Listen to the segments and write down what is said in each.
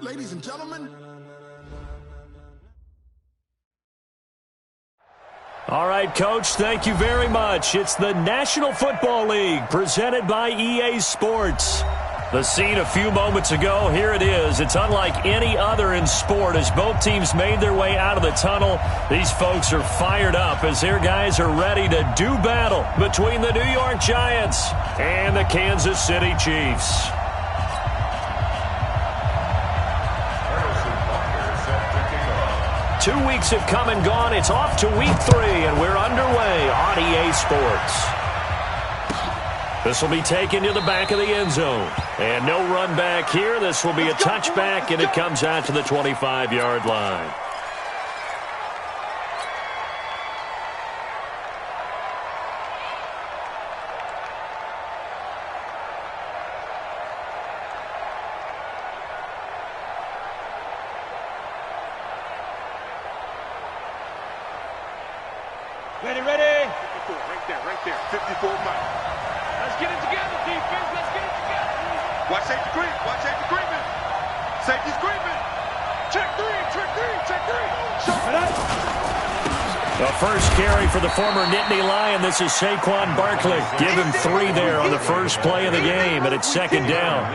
Ladies and gentlemen. All right, Coach, thank you very much. It's the National Football League presented by EA Sports. The scene a few moments ago, here it is. It's unlike any other in sport as both teams made their way out of the tunnel. These folks are fired up as their guys are ready to do battle between the New York Giants and the Kansas City Chiefs. Two weeks have come and gone. It's off to week 3, and we're underway on EA Sports. This will be taken to the back of the end zone. And no run back here. This will be a touchback, and it comes out to the 25-yard line. Ready, ready. 54, right there. 54 miles. Let's get it together, defense. Let's get it together. Watch safety creep. Watch safety creeping. Safety's creeping. Check three. Shut up. The first carry for the former Nittany Lion. This is Saquon Barkley. Give him 3 there on the first play of the game, and it's second down.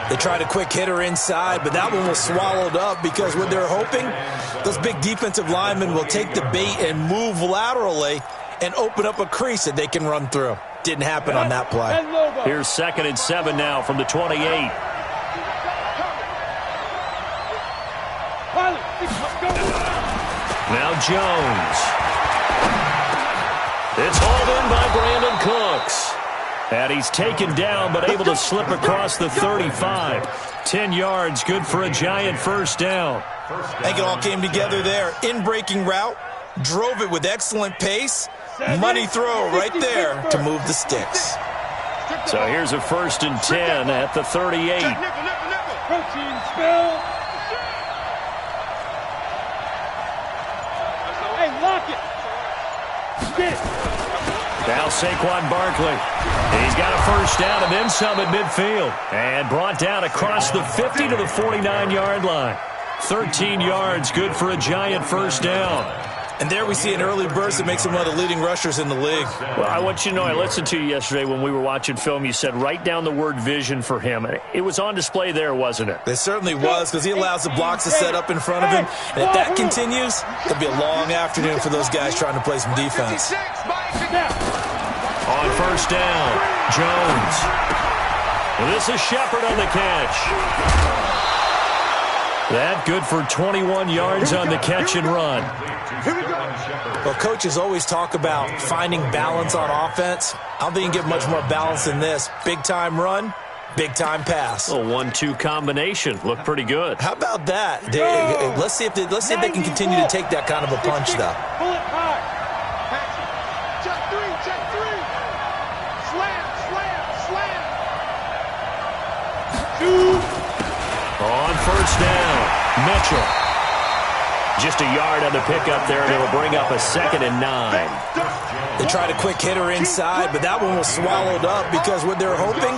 They tried a quick hitter inside, but that one was swallowed up because what they're hoping, those big defensive linemen will take the bait and move laterally and open up a crease that they can run through. Didn't happen on that play. Here's 2nd and 7 now from the 28. Now Jones. It's hauled in by Brandon Cooks. And he's taken down but able to slip across the 35. 10 yards, good for a Giant first down. I think it all came together there. In-breaking route, drove it with excellent pace. Money throw right there to move the sticks. So here's a 1st and 10 at the 38. Protein spill. Hey, lock it. Get it. Now Saquon Barkley. He's got a first down and then some at midfield. And brought down across the 50 to the 49-yard line. 13 yards, good for a Giant first down. And there we see an early burst that makes him one of the leading rushers in the league. Well, I want you to know, I listened to you yesterday when we were watching film. You said write down the word vision for him. It was on display there, wasn't it? It certainly was, because he allows the blocks to set up in front of him. And if that continues, it'll be a long afternoon for those guys trying to play some defense. On first down, Jones. This is Shepard on the catch. That good for 21 yards on the catch and run. Well, coaches always talk about finding balance on offense. I don't think you can get much more balance than this. Big-time run, big-time pass. A 1-2 combination. Looked pretty good. How about that? Let's see if they can continue to take that kind of a punch, though. Pull it high. Check three. Slam. On first down, Mitchell. Just a yard on the pickup there, and it'll bring up a 2nd and 9. They tried a quick hitter inside, but that one was swallowed up because what they're hoping,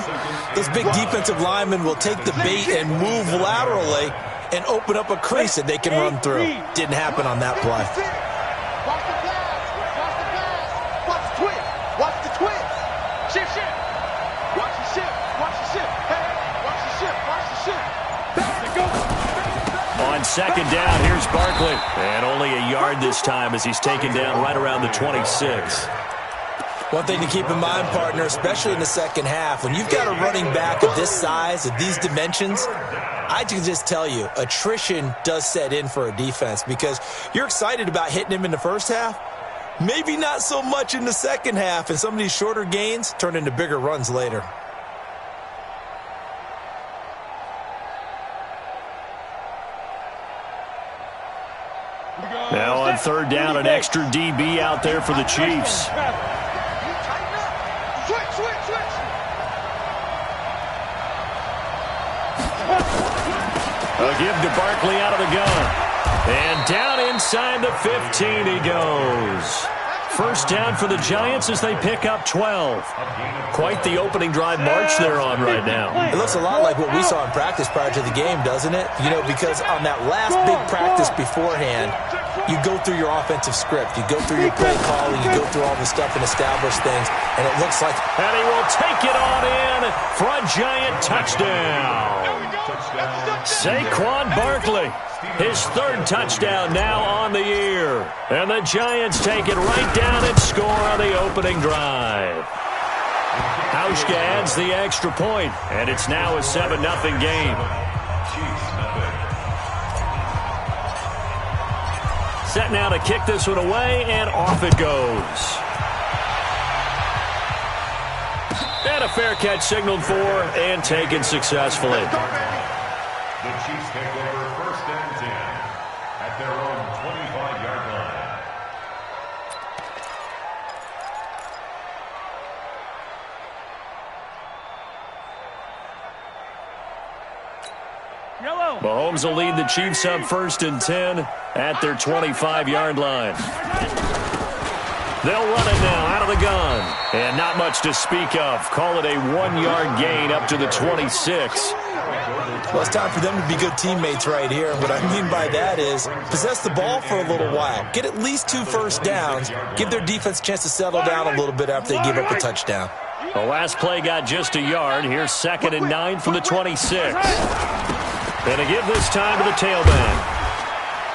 those big defensive linemen will take the bait and move laterally and open up a crease that they can run through. Didn't happen on that play. Watch the pass. Watch the twist. Shift. Watch the shift. Hey, watch the shift. On 2nd down, here's Barkley. And only a yard this time as he's taken down right around the 26. One thing to keep in mind, partner, especially in the second half, when you've got a running back of this size, of these dimensions, I can just tell you, attrition does set in for a defense because you're excited about hitting him in the first half, maybe not so much in the second half, and some of these shorter gains turn into bigger runs later. Now on 3rd down, an extra DB out there for the Chiefs. Switch. A give to Barkley out of the gun. And down inside the 15 he goes. first down for the Giants as they pick up 12. Quite the opening drive march they're on right now. It looks a lot like what we saw in practice prior to the game, doesn't it? You know, because on that last big practice beforehand, you go through your offensive script. You go through your play calling. You go through all the stuff and establish things. And it looks like... And he will take it on in for a Giant touchdown. Saquon Barkley, his third touchdown now on the year. And the Giants take it right down and score on the opening drive. Hauschka adds the extra point, and it's now a 7-0 game. Set now to kick this one away, and off it goes. And a fair catch signaled for and taken successfully. The Chiefs take over first and 10 at their own 25-yard line. Yellow. Mahomes will lead the Chiefs up first and 10 at their 25-yard line. They'll run it now out of the gun. And not much to speak of. Call it a 1-yard gain up to the 26. Well, it's time for them to be good teammates right here. And what I mean by that is possess the ball for a little while. Get at least 2 first downs. Give their defense a chance to settle down a little bit after they give up a touchdown. The last play got just a yard. Here's 2nd and 9 from the 26. And a give this time to the tailback.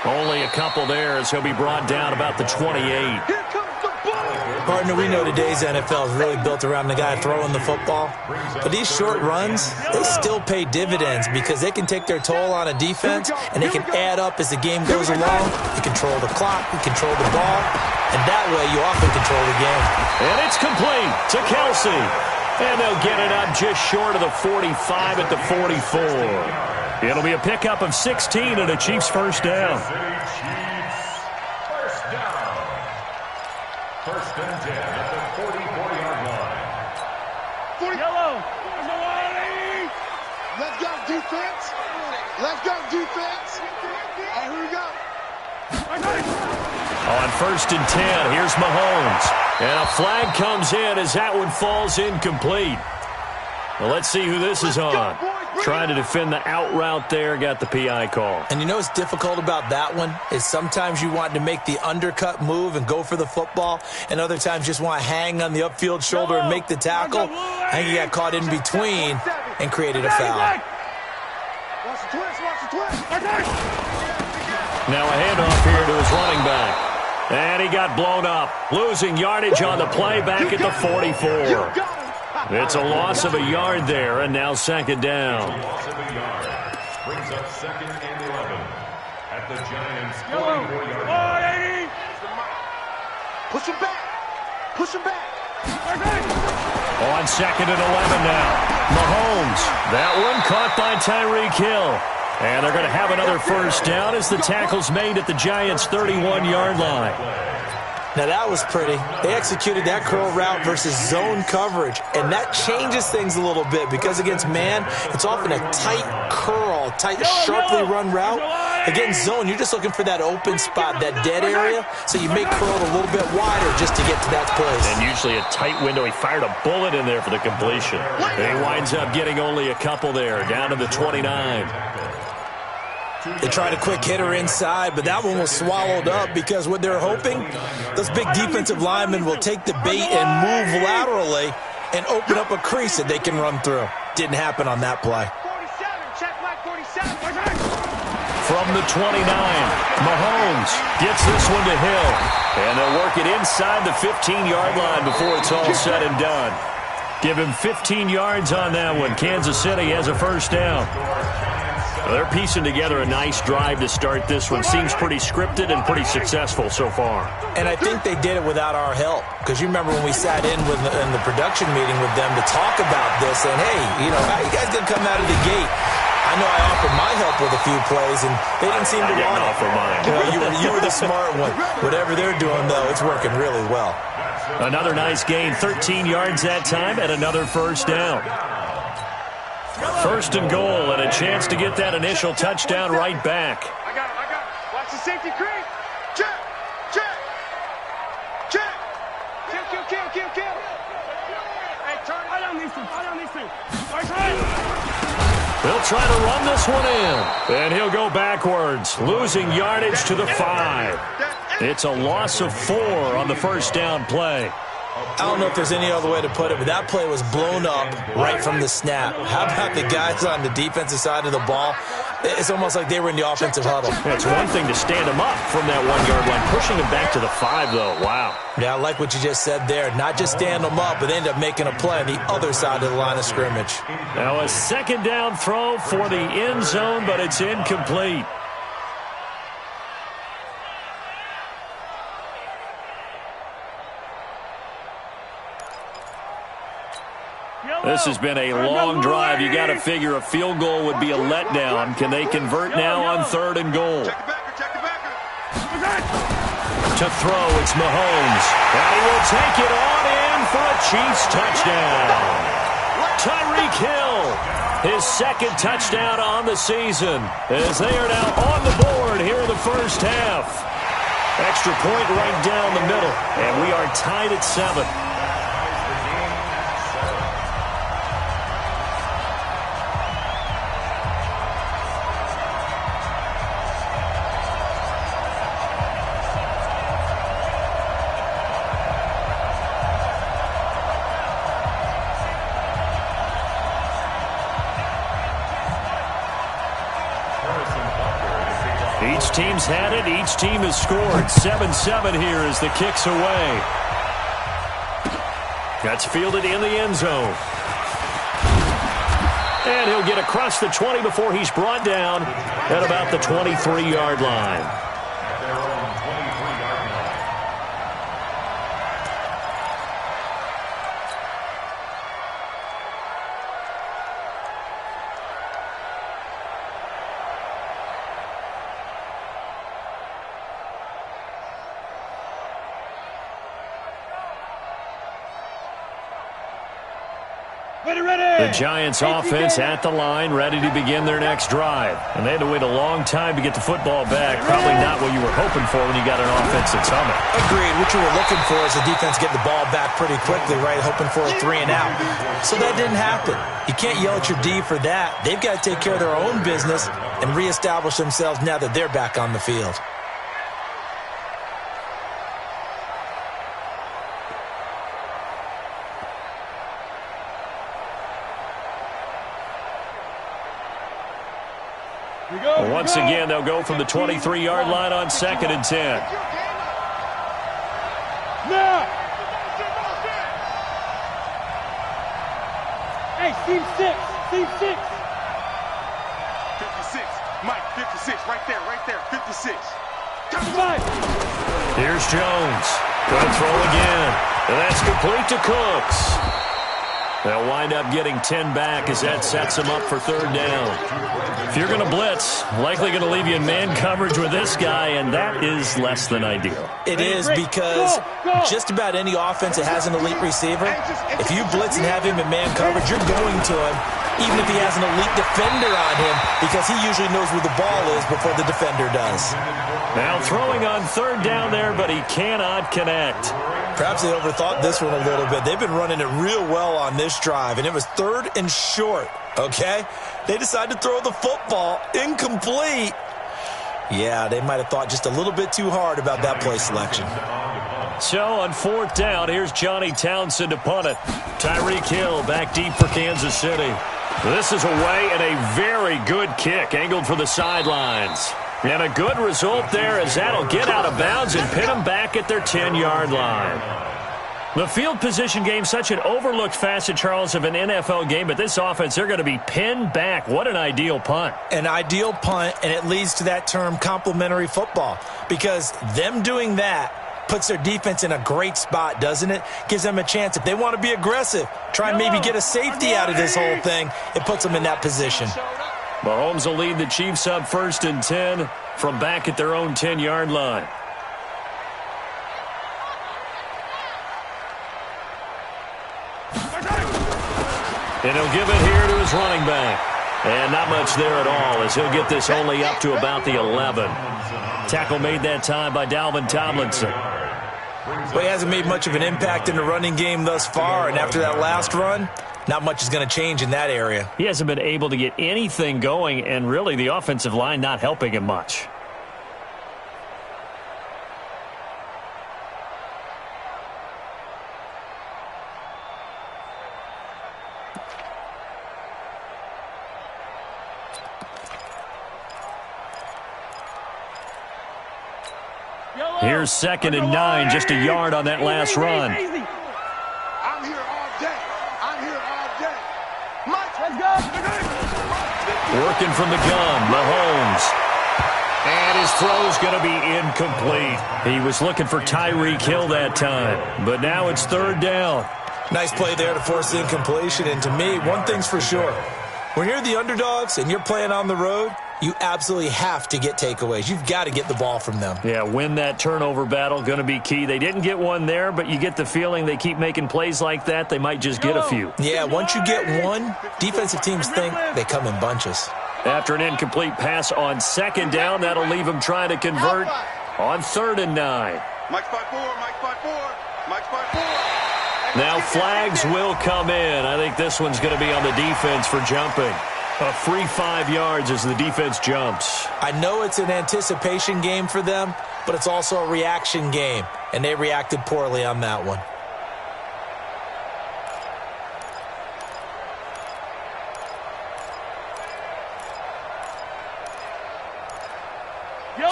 Only a couple there as he'll be brought down about the 28. Partner, we know today's NFL is really built around the guy throwing the football. But these short runs, they still pay dividends because they can take their toll on a defense and they can add up as the game goes along. You control the clock, you control the ball, and that way you often control the game. And it's complete to Kelsey. And they'll get it up just short of the 45 at the 44. It'll be a pickup of 16 and a Chiefs first down. First and 10 at the 44-yard line. Yellow. Let's go defense. Let's go defense. And here we go. On first and 10, here's Mahomes. And a flag comes in as that one falls incomplete. Well, let's see who this is on. Trying to defend the out route there, got the PI call. And you know what's difficult about that one is sometimes you want to make the undercut move and go for the football, and other times just want to hang on the upfield shoulder and make the tackle. I think he got caught in between and created a foul. Watch the twist, watch the twist. Now a handoff here to his running back. And he got blown up, losing yardage on the play back at the 44. It's a loss of a yard there, and now 2nd down. Loss of a yard brings up 2nd and 11 at the Giants' 44-yard line. Push him back. Push him back. On 2nd and 11 now. Mahomes. That one caught by Tyreek Hill. And they're going to have another first down as the tackle's made at the Giants' 31-yard line. Now, that was pretty. They executed that curl route versus zone coverage, and that changes things a little bit because against man, it's often a tight curl, tight, sharply run route. Against zone, you're just looking for that open spot, that dead area, so you make curl a little bit wider just to get to that place. And usually a tight window. He fired a bullet in there for the completion. And he winds up getting only a couple there, down to the 29. They tried a quick hitter inside, but that one was swallowed up because what they're hoping, those big defensive linemen will take the bait and move laterally and open up a crease that they can run through. Didn't happen on that play. 47, check flag 47. From the 29, Mahomes gets this one to Hill. And they'll work it inside the 15-yard line before it's all said and done. Give him 15 yards on that one. Kansas City has a first down. They're piecing together a nice drive to start this one. Seems pretty scripted and pretty successful so far. And I think they did it without our help. Because you remember when we sat in the production meeting with them to talk about this, and hey, you know, how you guys going to come out of the gate? I know I offered my help with a few plays, and they didn't seem to want it. Offer mine. You were the smart one. Whatever they're doing, though, it's working really well. Another nice gain, 13 yards that time, and another first down. First and goal, and a chance to get that initial touchdown right back. I got it. Watch the safety creep. Check, check, check. They'll try to run this one in, and he'll go backwards, losing yardage to the 5. It's a loss of 4 on the first down play. I don't know if there's any other way to put it, but that play was blown up right from the snap. How about the guys on the defensive side of the ball? It's almost like they were in the offensive huddle. It's one thing to stand them up from that 1-yard line. Pushing them back to the 5, though. Wow. Yeah, I like what you just said there. Not just stand them up, but end up making a play on the other side of the line of scrimmage. Now a second down throw for the end zone, but it's incomplete. This has been a long drive. You got to figure a field goal would be a letdown. Can they convert now on 3rd and goal? To throw, it's Mahomes. And he will take it on in for a Chiefs touchdown. Tyreek Hill, his 2nd touchdown on the season, as they are now on the board here in the first half. Extra point right down the middle, and we are tied at 7. Each team's had it. Each team has scored. 7-7 here as the kick's away. That's fielded in the end zone. And he'll get across the 20 before he's brought down at about the 23-yard line. The Giants offense at the line, ready to begin their next drive. And they had to wait a long time to get the football back. Probably not what you were hoping for when you got an offense that's humming. Agreed. What you were looking for is the defense getting the ball back pretty quickly, right? Hoping for a 3 and out. So that didn't happen. You can't yell at your D for that. They've got to take care of their own business and reestablish themselves now that they're back on the field. Once again, they'll go from the 23-yard line on 2nd and 10. Now! Hey, team 6. Team 6. 56. Mike, 56. Right there. 56. Here's Jones. Going to throw again. And that's complete to Cooks. They'll wind up getting 10 back as that sets them up for 3rd down. If you're going to blitz, likely going to leave you in man coverage with this guy, and that is less than ideal. It is, because just about any offense that has an elite receiver, if you blitz and have him in man coverage, you're going to him, even if he has an elite defender on him, because he usually knows where the ball is before the defender does. Now throwing on 3rd down there, but he cannot connect. Perhaps they overthought this one a little bit. They've been running it real well on this drive, and it was 3rd and short, okay? They decided to throw the football incomplete. Yeah, they might have thought just a little bit too hard about that play selection. So on 4th down, here's Johnny Townsend to punt it. Tyreek Hill back deep for Kansas City. This is away and a very good kick angled for the sidelines. And a good result there as that'll get out of bounds and pin them back at their 10-yard line. The field position game, such an overlooked facet, Charles, of an NFL game, but this offense, they're going to be pinned back. What an ideal punt. An ideal punt, and it leads to that term complementary football, because them doing that puts their defense in a great spot, doesn't it? Gives them a chance. If they want to be aggressive, try and maybe get a safety out of this whole thing, it puts them in that position. Mahomes will lead the Chiefs up 1st and 10 from back at their own 10-yard line. And he'll give it here to his running back. And not much there at all as he'll get this only up to about the 11. Tackle made that time by Dalvin Tomlinson. Well, he hasn't made much of an impact in the running game thus far, and after that last run, not much is going to change in that area. He hasn't been able to get anything going, and really the offensive line not helping him much. Here's 2nd and 9, just a yard on that last run. I'm here all day. I'm here all day. Mike, let's go. Working from the gun, Mahomes. And his throw's going to be incomplete. He was looking for Tyreek Hill that time, but now it's 3rd down. Nice play there to force the incompletion, and to me, one thing's for sure. When you're the underdogs and you're playing on the road, you absolutely have to get takeaways. You've got to get the ball from them. Yeah, win that turnover battle, going to be key. They didn't get one there, but you get the feeling they keep making plays like that, they might just get a few. Yeah, once you get one, defensive teams think they come in bunches. After an incomplete pass on 2nd down, that'll leave them trying to convert on 3rd and 9. Mike's 5-4, Mike's 5-4, Mike's 5-4. Now flags will come in. I think this one's going to be on the defense for jumping. A free 5 yards as the defense jumps. I know it's an anticipation game for them, but it's also a reaction game, and they reacted poorly on that one.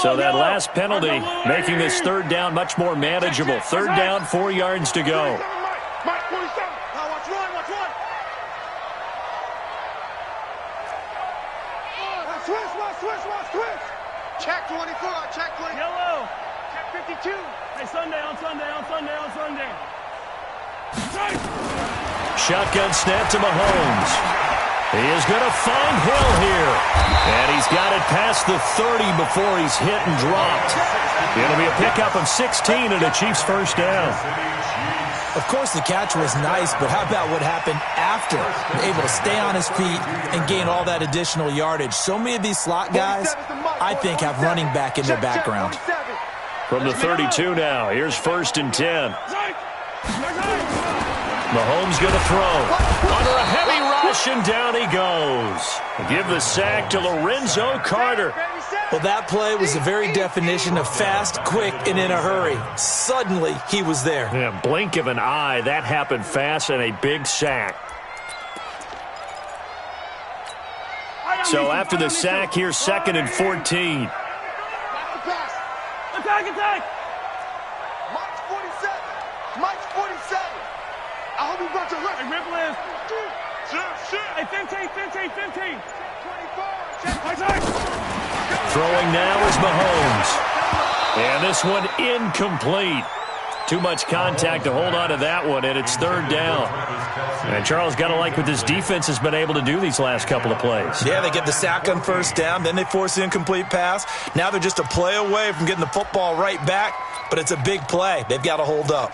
So that last penalty making this 3rd down much more manageable. 3rd down, 4 yards to go. Mike, 47. Now watch one, watch one. Switch. Check 24, check 20. Yellow. Check 52. Hey, Sunday. Shotgun snap to Mahomes. He is going to find Hill here. And he's got it past the 30 before he's hit and dropped. It'll be a pickup of 16 and a Chiefs 1st down. Of course, the catch was nice, but how about what happened after? Able to stay on his feet and gain all that additional yardage. So many of these slot guys, I think, have running back in their background. From the 32 now, here's 1st and 10. Mahomes going to throw. Under a heavy rush, and down he goes. Give the sack to Lorenzo Carter. Well, that play was the very definition of fast, quick, and in a hurry. Suddenly, he was there. Yeah, blink of an eye. That happened fast, and a big sack. So after the sack, here's 2nd and 14. Attack! Mike's 47. I hope you brought your left. Hey, rip left. Hey, 15. 24. Throwing now is Mahomes. And this one incomplete. Too much contact to hold on to that one, and it's 3rd down. And Charles, got to like what this defense has been able to do these last couple of plays. Yeah, they get the sack on 1st down, then they force the incomplete pass. Now they're just a play away from getting the football right back, but it's a big play. They've got to hold up.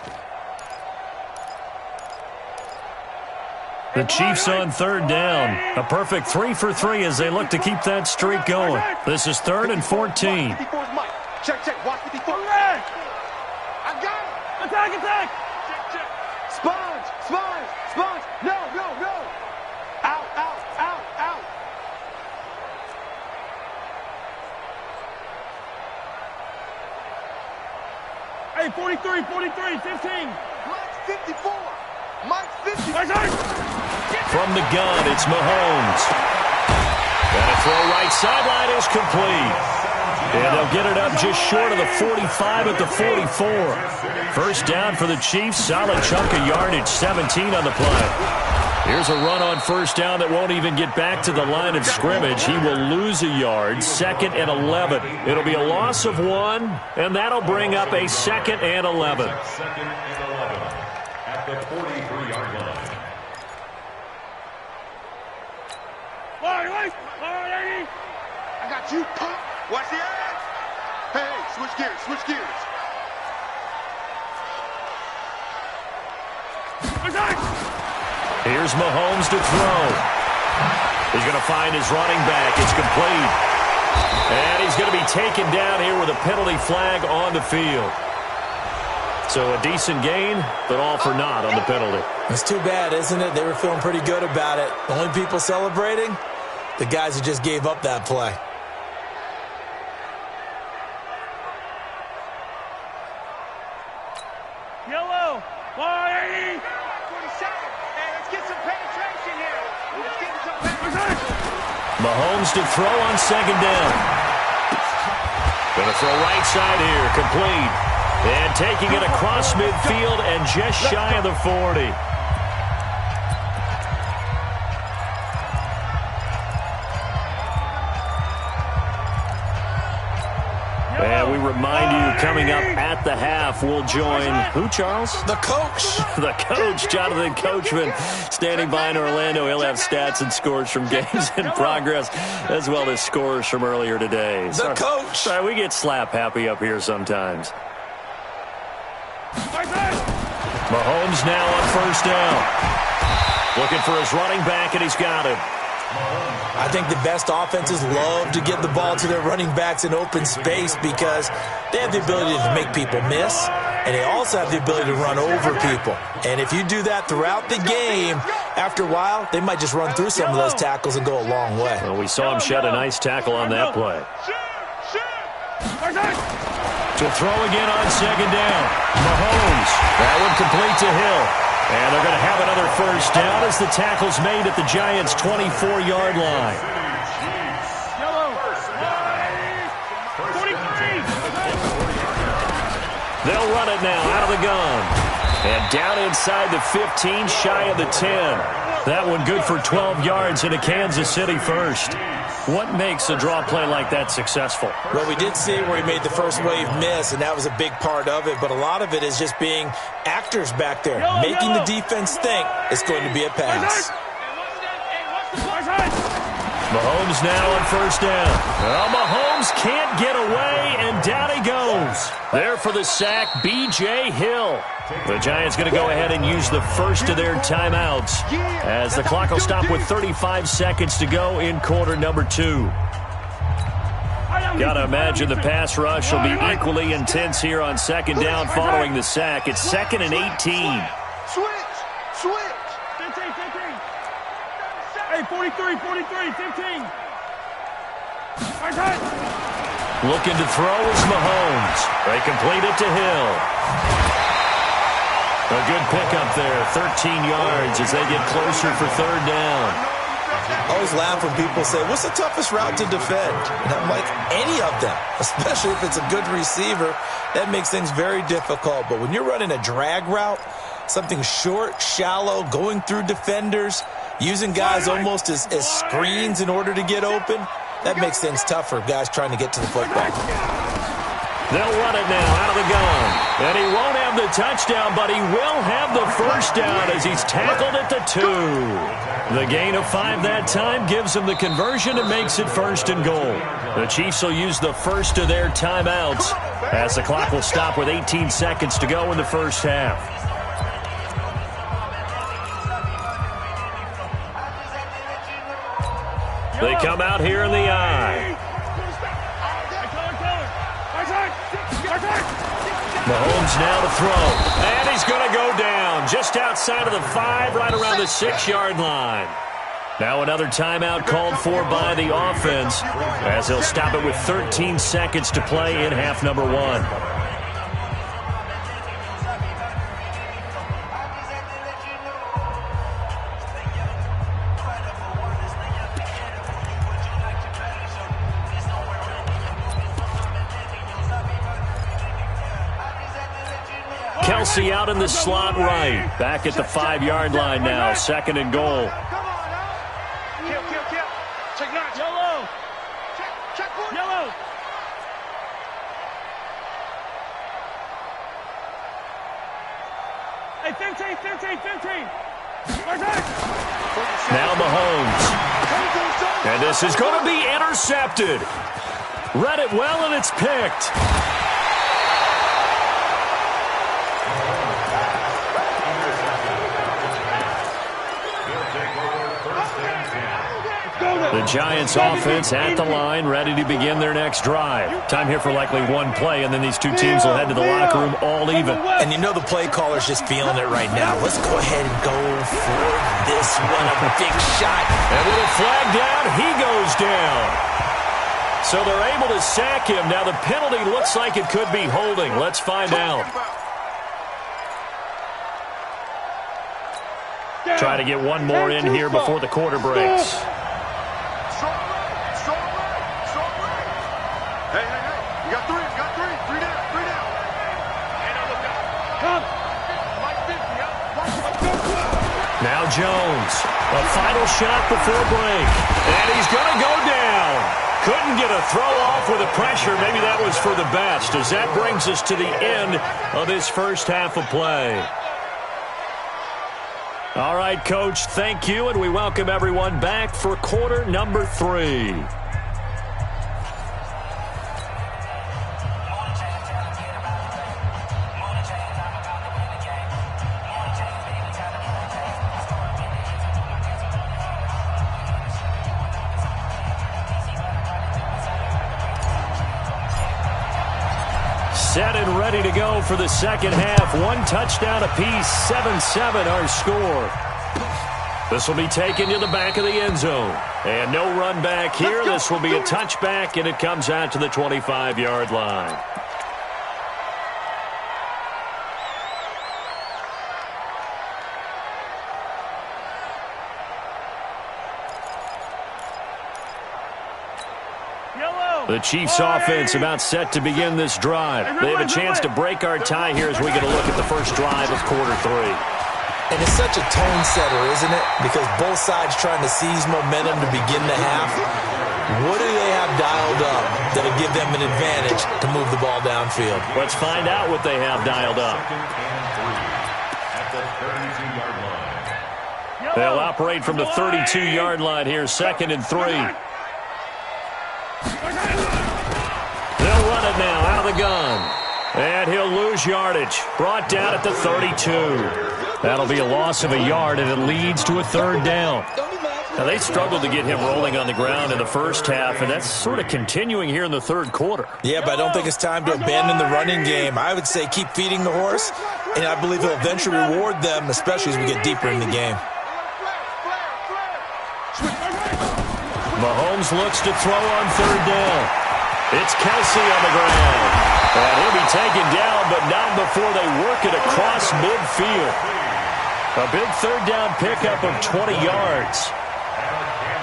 The Chiefs on 3rd down. A perfect 3 for 3 as they look to keep that streak going. This is 3rd and 14. Check. Watch 54. Correct. I got it. Attack. Check. Sponge. No. Out. Hey, 43, 15. Mike's 54. Mike's 50. From the gun, it's Mahomes. And a throw right sideline is complete. And they'll get it up just short of the 45 at the 44. 1st down for the Chiefs. Solid chunk of yardage, 17 on the play. Here's a run on 1st down that won't even get back to the line of scrimmage. He will lose a yard. 2nd and 11. It'll be a loss of 1, and that'll bring up a 2nd and 11. 2nd and 11 at the 43-yard line. I got you, pump. Watch the edge. Hey, switch gears. Here's Mahomes to throw. He's going to find his running back. It's complete. And he's going to be taken down here with a penalty flag on the field. So a decent gain, but all for naught on the penalty. It's too bad, isn't it? They were feeling pretty good about it. The only people celebrating, the guys who just gave up that play. Yellow. 180. 47. Hey, let's get some penetration here. Let's get some penetration. Mahomes to throw on second down. Going to throw right side here, complete. And taking it across midfield and just shy of the 40. And we remind you, coming up at the half, we'll join who, Charles? The coach. The coach, Jonathan Coachman, standing by in Orlando. He'll have stats and scores from games in progress, as well as scores from earlier today. The coach. Sorry, we get slap happy up here sometimes. Mahomes now on first down. Looking for his running back, and he's got him. I think the best offenses love to get the ball to their running backs in open space because they have the ability to make people miss, and they also have the ability to run over people. And if you do that throughout the game, after a while, they might just run through some of those tackles and go a long way. Well, we saw him shed a nice tackle on that play. To throw again on second down. Mahomes. That one complete to Hill. And they're going to have another first down as the tackle's made at the Giants' 24-yard line. They'll run it now out of the gun. And down inside the 15, shy of the 10. That one good for 12 yards into Kansas City first. What makes a draw play like that successful? Well, we did see where he made the first wave miss, and that was a big part of it. But a lot of it is just being actors back there, making the defense think it's going to be a pass. Mahomes now on first down. Well, Mahomes can't get away, and down he goes. There for the sack, B.J. Hill. The Giants going to go ahead and use the first of their timeouts as the clock will stop with 35 seconds to go in quarter number 2. Got to imagine the pass rush will be equally intense here on second down following the sack. It's 2nd and 18. Switch. 15. Hey, 43, 15. Looking to throw is Mahomes. They complete it to Hill. A good pickup there, 13 yards as they get closer for third down. I always laugh when people say, what's the toughest route to defend? And I'm like, any of them, especially if it's a good receiver. That makes things very difficult. But when you're running a drag route, something short, shallow, going through defenders, using guys almost as screens in order to get open, that makes things tough for guys trying to get to the football. They'll run it now out of the gun. And he won't have the touchdown, but he will have the first down as he's tackled at the 2. The gain of 5 that time gives him the conversion and makes it 1st and goal. The Chiefs will use the first of their timeouts as the clock will stop with 18 seconds to go in the first half. They come out here in the eye. Mahomes now to throw. And he's going to go down just outside of the 5, right around the 6-yard line. Now another timeout called for by the offense as they'll stop it with 13 seconds to play in half number 1. Kelsey out in the slot right. Back at the 5-yard line now. 2nd and goal. Kill. Check notch. Yellow. Check one. Yellow. Hey, 15. Now Mahomes. And this is going to be intercepted. Read it well, and it's picked. Go, The Giants offense at the line, ready to begin their next drive. Time here for likely one play, and then these two teams will head to the locker room all even. And you know the play caller's just feeling it right now. Let's go ahead and go for this one. A big shot. And with a flag down, he goes down. So they're able to sack him. Now the penalty looks like it could be holding. Let's find out. Try to get one more in here before the quarter breaks. Hey. You got three. Three down. Now Jones. A final shot before break. And he's going to go down. Couldn't get a throw off with the pressure. Maybe that was for the best, as that brings us to the end of this first half of play. All right, Coach, thank you, and we welcome everyone back for quarter number 3. Set and ready to go for the second half. One touchdown apiece, 7-7 our score. This will be taken to the back of the end zone. And no run back here. This will be a touchback, and it comes out to the 25-yard line. The Chiefs offense about set to begin this drive. They have a chance to break our tie here as we get a look at the first drive of quarter 3. And it's such a tone setter, isn't it? Because both sides trying to seize momentum to begin the half. What do they have dialed up that'll give them an advantage to move the ball downfield? Let's find out what they have dialed up. At the 32-yard line. They'll operate from the 32-yard line here, 2nd and 3. They'll run it now out of the gun. And he'll lose yardage. Brought down at the 32. That'll be a loss of a yard, and it leads to a 3rd down. Now, they struggled to get him rolling on the ground in the first half, and that's sort of continuing here in the 3rd quarter. Yeah, but I don't think it's time to abandon the running game. I would say keep feeding the horse, and I believe he'll eventually reward them, especially as we get deeper in the game. Mahomes looks to throw on 3rd down. It's Kelsey on the ground. And he'll be taken down, but not before they work it across midfield. A big 3rd down pickup of 20 yards.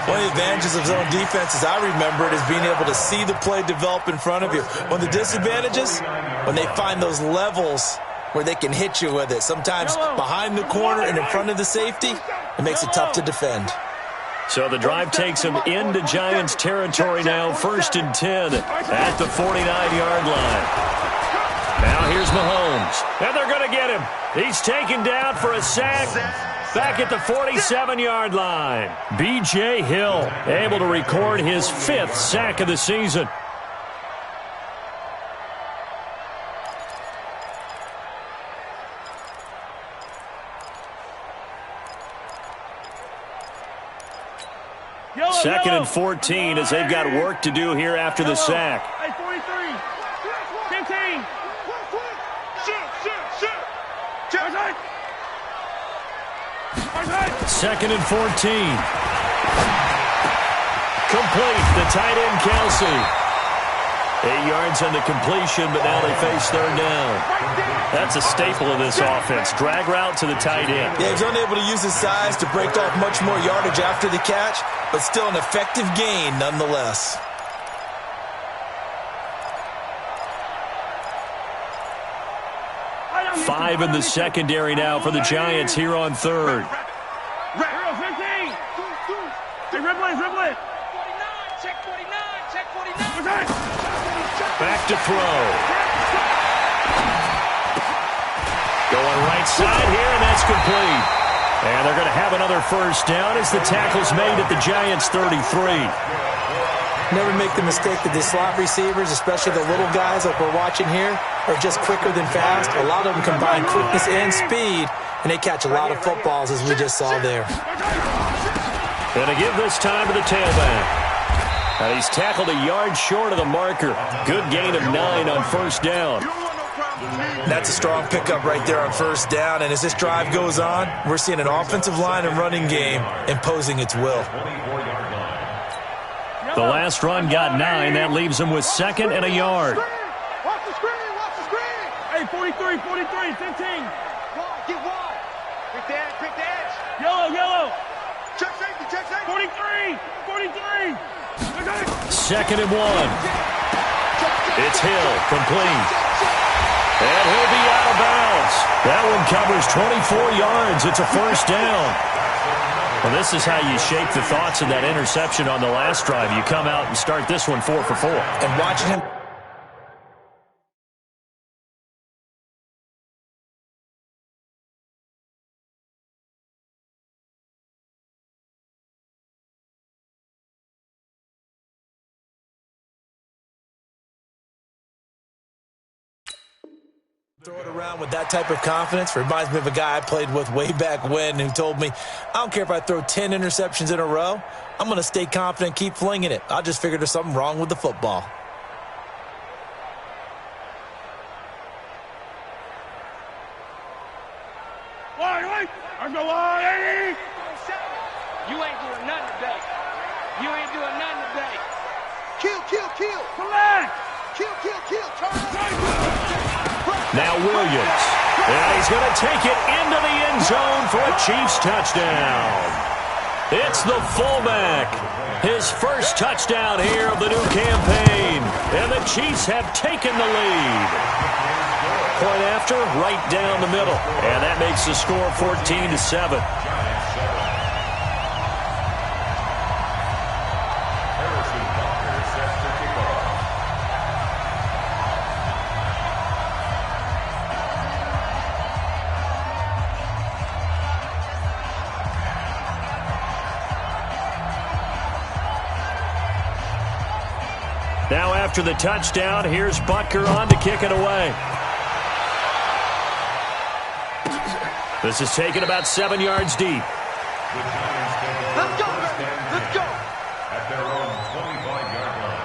One of the advantages of zone defense, as I remember it, is being able to see the play develop in front of you. One of the disadvantages, when they find those levels where they can hit you with it. Sometimes behind the corner and in front of the safety, it makes it tough to defend. So the drive takes him into Giants territory now, 1st and 10 at the 49-yard line. Now here's Mahomes, and they're going to get him. He's taken down for a sack back at the 47-yard line. B.J. Hill able to record his 5th sack of the season. Second and 14 as they've got work to do here after the sack. Hey, 43. 15. Second and 14. Complete. The tight end, Kelsey. 8 yards on the completion, but now they face 3rd down. That's a staple of this offense. Drag route to the tight end. Yeah, he's unable to use his size to break off much more yardage after the catch, but still an effective gain nonetheless. Five in the secondary now for the Giants here on 3rd. Back to throw. Going right side here, and that's complete. And they're going to have another 1st down as the tackle's made at the Giants' 33. Never make the mistake that the slot receivers, especially the little guys like we're watching here, are just quicker than fast. A lot of them combine quickness and speed, and they catch a lot of footballs, as we just saw there. And to give this time to the tailback. And he's tackled a yard short of the marker. Good gain of 9 on first down. That's a strong pickup right there on first down. And as this drive goes on, we're seeing an offensive line and running game imposing its will. The last run got 9. That leaves him with 2nd and a yard. Watch the screen, watch the screen. Hey, 43, 43, 15. Get wide. Pick the edge. Yellow. Check safety, 43, 43. 2nd and 1. It's Hill, complete. And he'll be out of bounds. That one covers 24 yards. It's a first down. Well, this is how you shape the thoughts of that interception on the last drive. You come out and start this one 4 for 4. And watching him. Throw it around with that type of confidence reminds me of a guy I played with way back when who told me, I don't care if I throw 10 interceptions in a row, I'm going to stay confident, keep flinging it. I just figured there's something wrong with the football. Wait. I'm going wide. You ain't doing nothing today. Kill. Come on. Kill. Now Williams. And he's going to take it into the end zone for a Chiefs touchdown. It's the fullback. His first touchdown here of the new campaign. And the Chiefs have taken the lead. Point after, right down the middle. And that makes the score 14-7. Now after the touchdown, here's Butker on to kick it away. This is taken about 7 yards deep. Let's go. At their own 25-yard line.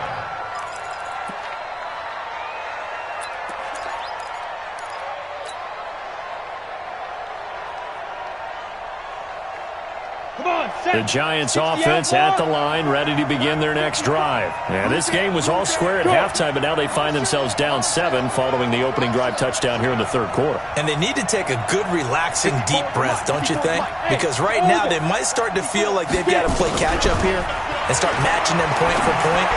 Come on, The Giants offense at the line, ready to begin their next drive. And this game was all square at halftime, but now they find themselves down 7 following the opening drive touchdown here in the third quarter. And they need to take a good, relaxing, deep breath, don't you think? Because right now they might start to feel like they've got to play catch-up here and start matching them point for point.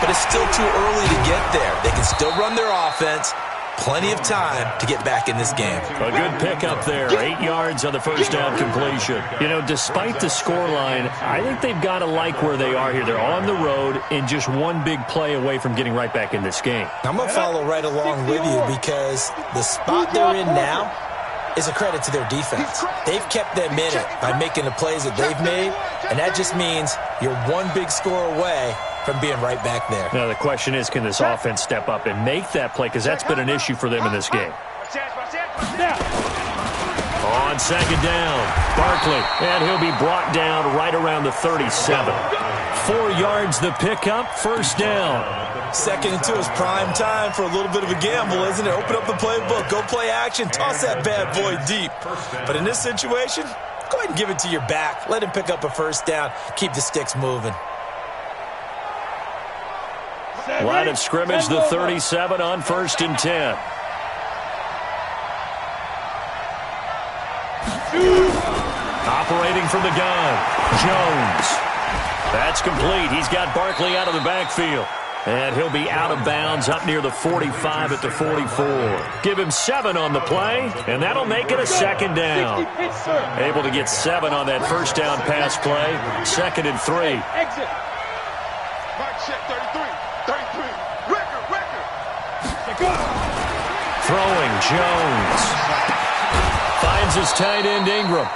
But it's still too early to get there. They can still run their offense. Plenty of time to get back in this game. A good pickup there. 8 yards on the first down completion. You know, despite the scoreline, I think they've got to like where they are here. They're on the road and just one big play away from getting right back in this game. I'm going to follow right along with you because the spot they're in now is a credit to their defense. They've kept them in it by making the plays that they've made, and that just means you're one big score away from being right back there. Now, the question is, can this offense step up and make that play? Because that's been an issue for them in this game. On second down, Barkley, and he'll be brought down right around the 37. 4 yards the pickup, first down. 2nd and 2 is prime time for a little bit of a gamble, isn't it? Open up the playbook, go play action, toss that bad boy deep. But in this situation, go ahead and give it to your back. Let him pick up a first down, keep the sticks moving. Line of scrimmage, the 37 on 1st and 10. Operating from the gun, Jones. That's complete. He's got Barkley out of the backfield. And he'll be out of bounds up near the 45 at the 44. Give him 7 on the play, and that'll make it a second down. Able to get 7 on that first down pass play. 2nd and 3. Exit. Mike check 33. Record. Throwing, Jones. Finds his tight end, Ingram.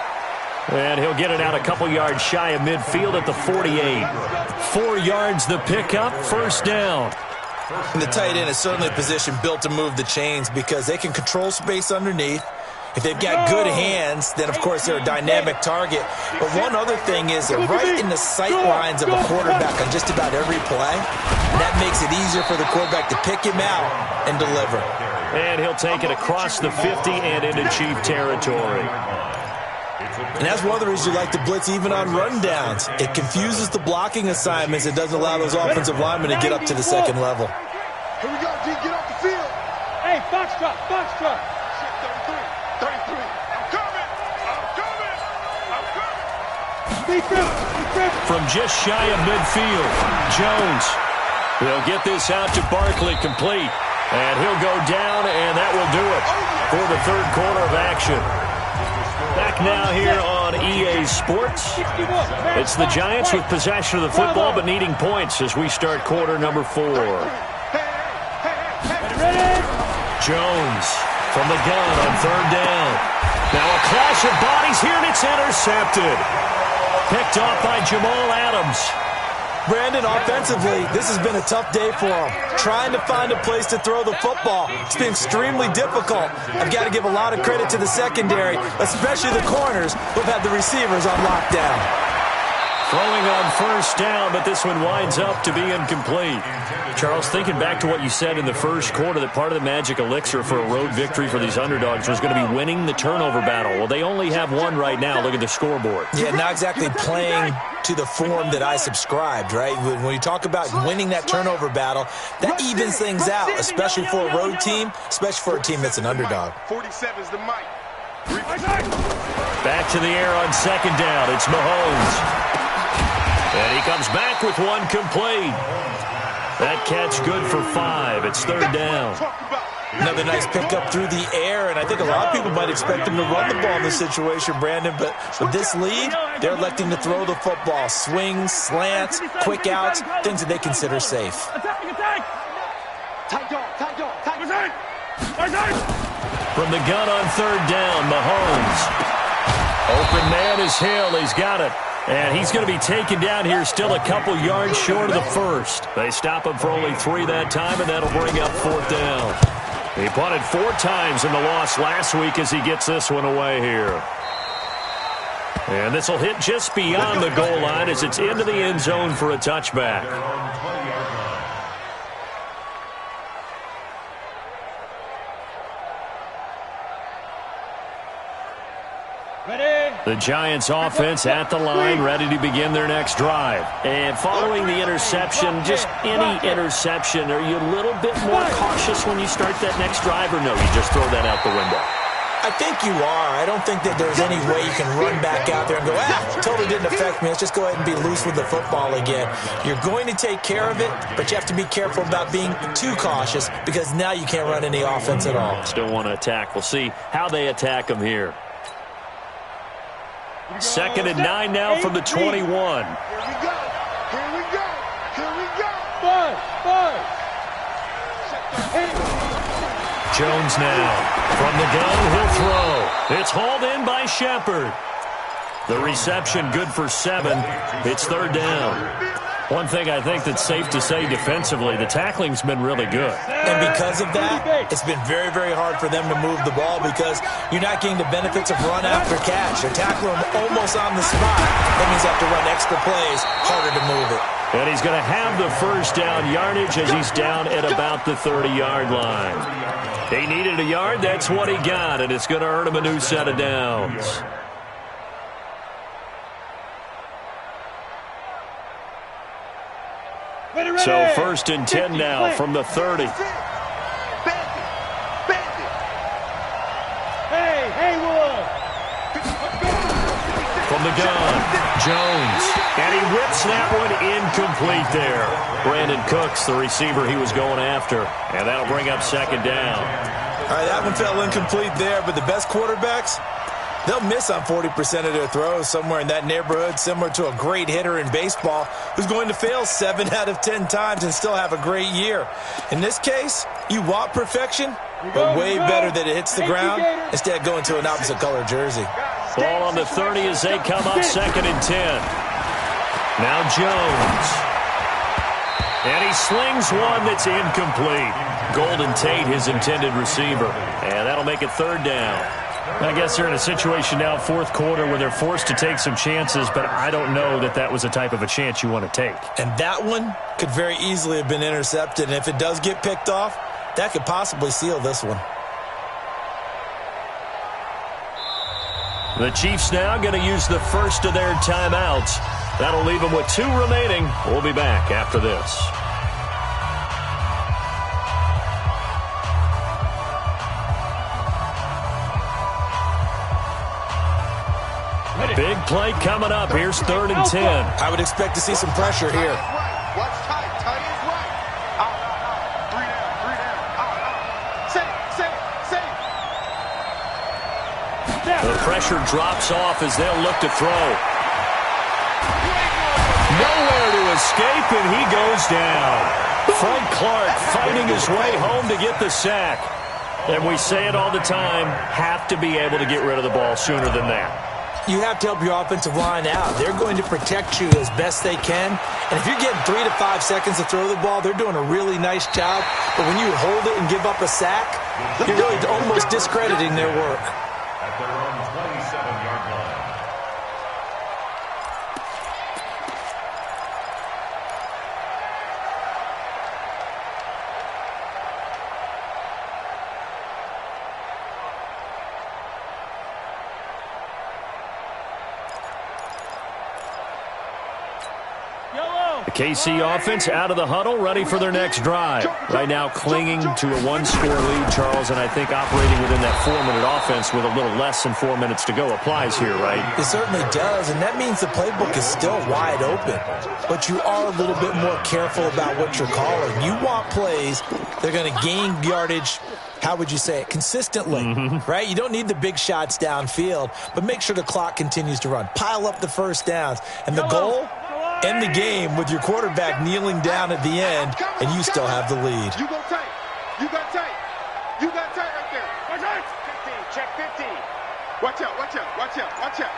And he'll get it out a couple yards shy of midfield at the 48. 4 yards the pickup, first down. And the tight end is certainly a position built to move the chains because they can control space underneath. If they've got good hands, then, of course, they're a dynamic target. But one other thing is they're right in the sight lines of a quarterback on just about every play. And that makes it easier for the quarterback to pick him out and deliver. And he'll take it across the 50 and into Chief territory. And that's one of the reasons you like to blitz even on rundowns. It confuses the blocking assignments. It doesn't allow those offensive linemen to get up to the second level. Here we go, G. Get off the field. Hey, foxtrot, foxtrot. 33. I'm coming. From just shy of midfield, Jones. He'll get this out to Barkley complete. And he'll go down, and that will do it for the third quarter of action. Back now here on EA Sports. It's the Giants with possession of the football but needing points as we start quarter number 4. Jones from the gun on third down. Now a clash of bodies here, and it's intercepted. Picked off by Jamal Adams. Brandon, offensively, this has been a tough day for him. Trying to find a place to throw the football. It's been extremely difficult. I've got to give a lot of credit to the secondary, especially the corners who've had the receivers on lockdown. Throwing on first down, but this one winds up to be incomplete. Charles, thinking back to what you said in the first quarter, that part of the magic elixir for a road victory for these underdogs was going to be winning the turnover battle. Well, they only have one right now. Look at the scoreboard. Yeah, not exactly playing to the form that I subscribed, right? When you talk about winning that turnover battle, that evens things out, especially for a road team, especially for a team that's an underdog. 47's the mic. Back to the air on second down. It's Mahomes. And he comes back with one complete. That catch good for 5. It's third down. Another nice pickup through the air, and I think a lot of people might expect him to run the ball in this situation, Brandon, but with this lead, they're electing to throw the football. Swings, slants, quick outs, things that they consider safe. From the gun on third down, Mahomes. Open man is Hill. He's got it. And he's going to be taken down here, still a couple yards short of the first. They stop him for only 3 that time, and that'll bring up fourth down. He punted 4 times in the loss last week as he gets this one away here. And this will hit just beyond the goal line as it's into the end zone for a touchback. The Giants offense at the line, ready to begin their next drive. And following the interception, just any interception, are you a little bit more cautious when you start that next drive, or no, you just throw that out the window? I think you are. I don't think that there's any way you can run back out there and go, totally didn't affect me. Let's just go ahead and be loose with the football again. You're going to take care of it, but you have to be careful about being too cautious because now you can't run any offense at all. Still want to attack. We'll see how they attack them here. 2nd and 9 now from the 21. Here we go. Jones now. From the gun, he'll throw. It's hauled in by Shepard. The reception good for 7. It's third down. One thing I think that's safe to say defensively, the tackling's been really good. And because of that, it's been very, very hard for them to move the ball because you're not getting the benefits of run after catch. They're tackling them almost on the spot. That means they have to run extra plays, harder to move it. And he's going to have the first down yardage as he's down at about the 30-yard line. He needed a yard. That's what he got, and it's going to earn him a new set of downs. So 1st and 10 now from the 30. From the gun, Jones. And he rips that one incomplete there. Brandon Cooks, the receiver he was going after. And that'll bring up 2nd down. All right, that one fell incomplete there, but the best quarterbacks, they'll miss on 40% of their throws, somewhere in that neighborhood, similar to a great hitter in baseball who's going to fail 7 out of 10 times and still have a great year. In this case, you want perfection, but way better that it hits the ground instead of going to an opposite color jersey. Ball on the 30 as they come up 2nd and 10. Now Jones. And he slings one that's incomplete. Golden Tate, his intended receiver. And that'll make it 3rd down. I guess they're in a situation now, fourth quarter, where they're forced to take some chances, but I don't know that that was the type of a chance you want to take. And that one could very easily have been intercepted, and if it does get picked off, that could possibly seal this one. The Chiefs now going to use the first of their timeouts. That'll leave them with 2 remaining. We'll be back after this. Big play coming up. Here's 3rd and 10. I would expect to see some pressure here. Watch tight. Tight is right. Out. 3 down. Out. Safe. The pressure drops off as they'll look to throw. Nowhere to escape, and he goes down. Frank Clark fighting his way home to get the sack. And we say it all the time, have to be able to get rid of the ball sooner than that. You have to help your offensive line out. They're going to protect you as best they can. And if you're getting 3 to 5 seconds to throw the ball, they're doing a really nice job. But when you hold it and give up a sack, you're really almost discrediting their work. At their own 27-yard line. KC offense out of the huddle, ready for their next drive. Right now clinging to a 1-score lead, Charles, and I think operating within that 4-minute offense with a little less than 4 minutes to go applies here, right? It certainly does, and that means the playbook is still wide open. But you are a little bit more careful about what you're calling. You want plays that are going to gain yardage, how would you say it, consistently, right? You don't need the big shots downfield, but make sure the clock continues to run. Pile up the first downs. And the goal? End the game with your quarterback kneeling down at the end, and you still have the lead. You go tight. You got tight. You got tight right there. Watch out. 15. Check 15. Watch out. Watch out. Watch out. Watch out.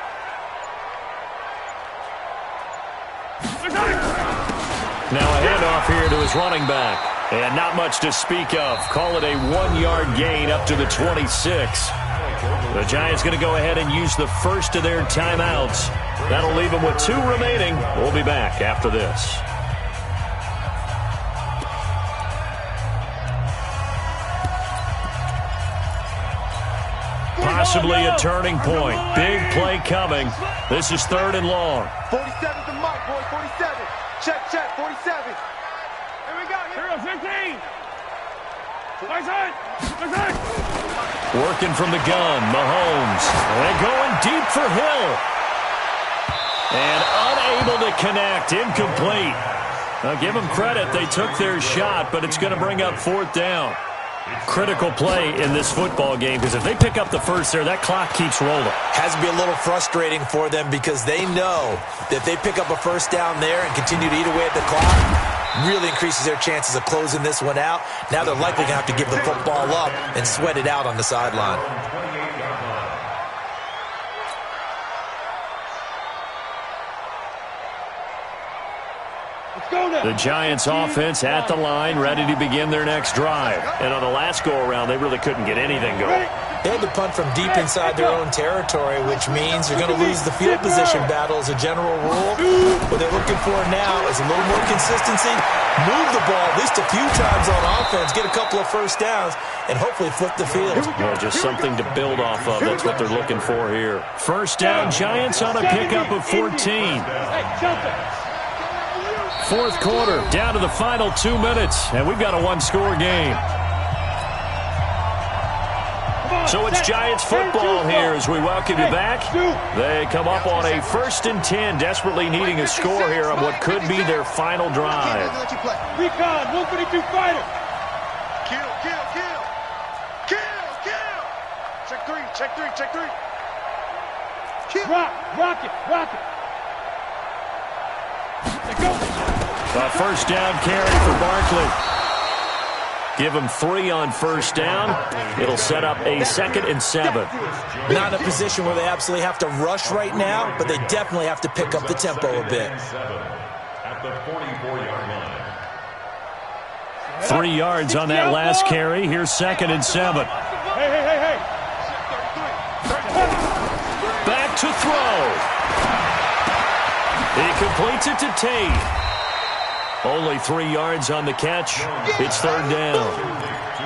Now a handoff here to his running back. And not much to speak of. Call it a 1-yard gain up to the 26. The Giants going to go ahead and use the first of their timeouts. That'll leave them with 2 remaining. We'll be back after this. Possibly a turning point. Big play coming. This is 3rd and long. 47's the mic, boy. 47. Check. 47. Here we go. Here we go. 15. Nice side. Working from the gun, Mahomes. And going deep for Hill. And unable to connect, incomplete. Now give them credit, they took their shot, but it's going to bring up 4th down. Critical play in this football game, because if they pick up the first there, that clock keeps rolling. Has to be a little frustrating for them because they know that if they pick up a first down there and continue to eat away at the clock, really increases their chances of closing this one out. Now they're likely going to have to give the football up and sweat it out on the sideline. The Giants offense at the line, ready to begin their next drive. And on the last go-around, they really couldn't get anything going. They had to punt from deep inside their own territory, which means you're going to lose the field position battle as a general rule. What they're looking for now is a little more consistency, move the ball at least a few times on offense, get a couple of first downs, and hopefully flip the field. Well, just something to build off of. That's what they're looking for here. First down, Giants on a pickup of 14. Fourth quarter, down to the final 2 minutes, and we've got a 1-score game. So it's Giants football here as we welcome you back. They come up on a 1st and 10, desperately needing a score here on what could be their final drive. Recon, 152 fighter. Kill. Check three. Kill. Rock it. Let's go. A first down carry for Barkley. Give him 3 on first down. It'll set up a 2nd and 7. Not in a position where they absolutely have to rush right now, but they definitely have to pick up the tempo a bit. At the 44-yard line. 3 yards on that last carry. Here's 2nd and 7. Hey. He completes it to Tate. Only 3 yards on the catch. It's third down.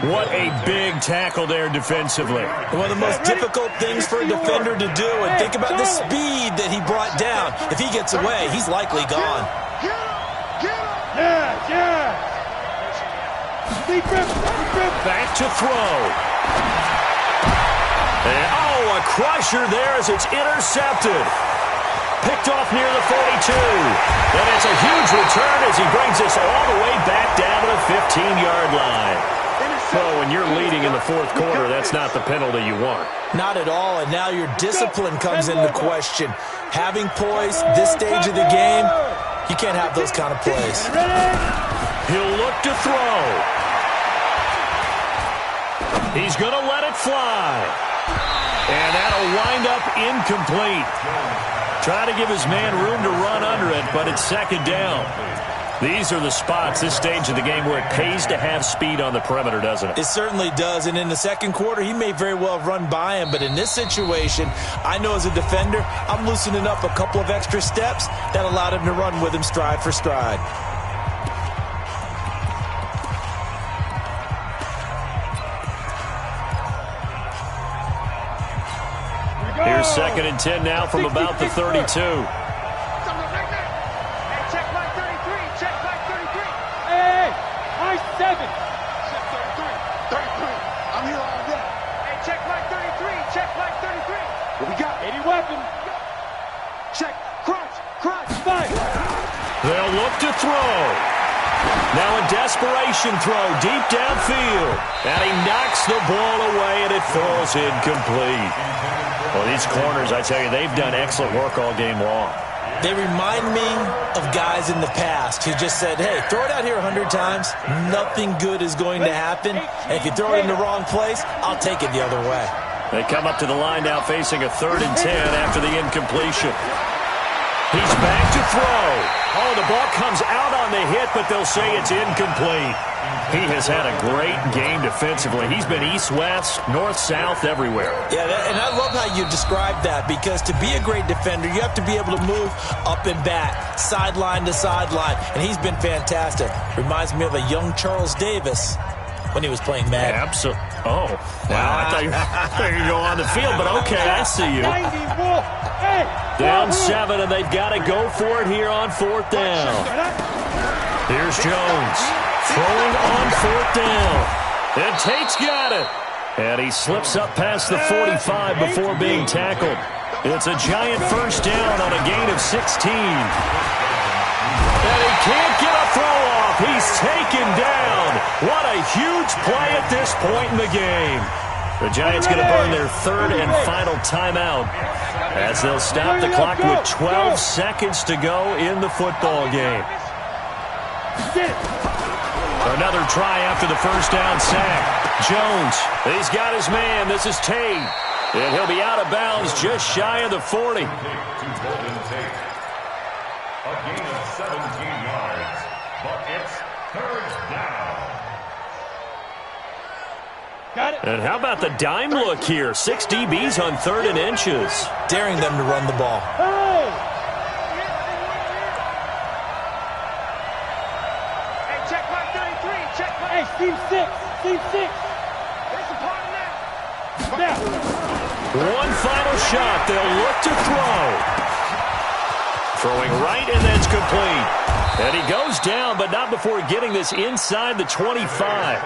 What a big tackle there defensively. One of the most difficult things for a defender to do. And think about the speed that he brought down. If he gets away, he's likely gone. Back to throw. And, oh, a crusher there as it's intercepted. Picked off near the 42. And it's a huge return as he brings us all the way back down to the 15-yard line. Well, when you're leading in the fourth quarter, that's not the penalty you want. Not at all, and now your discipline comes into question. Having poise this stage of the game, you can't have those kind of plays. He'll look to throw. He's going to let it fly. And that'll wind up incomplete. Try to give his man room to run under it, but it's second down. These are the spots, this stage of the game, where it pays to have speed on the perimeter, doesn't it? It certainly does, and in the second quarter, he may very well run by him, but in this situation, I know as a defender, I'm loosening up a couple of extra steps that allowed him to run with him stride for stride. Here's second and 10 now from about the 32. They'll look to throw. Now a desperation throw deep downfield. And he knocks the ball away, and it falls incomplete. Well, these corners, I tell you, they've done excellent work all game long. They remind me of guys in the past who just said, hey, throw it out here 100 times. Nothing good is going to happen. And if you throw it in the wrong place, I'll take it the other way. They come up to the line now facing a 3rd and 10 after the incompletion. He's back to throw. Oh, the ball comes out on the hit, but they'll say it's incomplete. He has had a great game defensively. He's been east-west, north-south, everywhere. Yeah, and I love how you described that, because to be a great defender, you have to be able to move up and back, sideline to sideline, and he's been fantastic. Reminds me of a young Charles Davis when he was playing Madden. Absolutely. Oh, wow. I thought you were going to go on the field, but okay, I see you. Down 7, and they've got to go for it here on 4th down. Here's Jones throwing on 4th down. And Tate's got it. And he slips up past the 45 before being tackled. It's a giant first down on a gain of 16. And he can't get a throw off. He's taken down. What a huge play at this point in the game. The Giants going to burn their 3rd and final timeout as they'll stop the clock with 12 seconds to go in the football game. Another try after the first down sack. Jones, he's got his man. This is Tate. And he'll be out of bounds just shy of the 40. A gain of 17 yards, but it's 3rd down. Got it. And how about the dime look here? 6 DBs on 3rd and inches. Daring them to run the ball. Hey, check my 33. Check my. Hey, Steve 6. Steve 6. There's a part of that. Now. One final shot. They'll look to throw. Throwing right, and that's complete. And he goes down, but not before getting this inside the 25.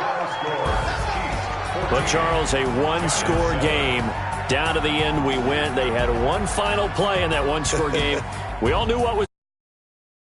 But, Charles, a one-score game. Down to the end we went. They had one final play in that one-score game. We all knew what was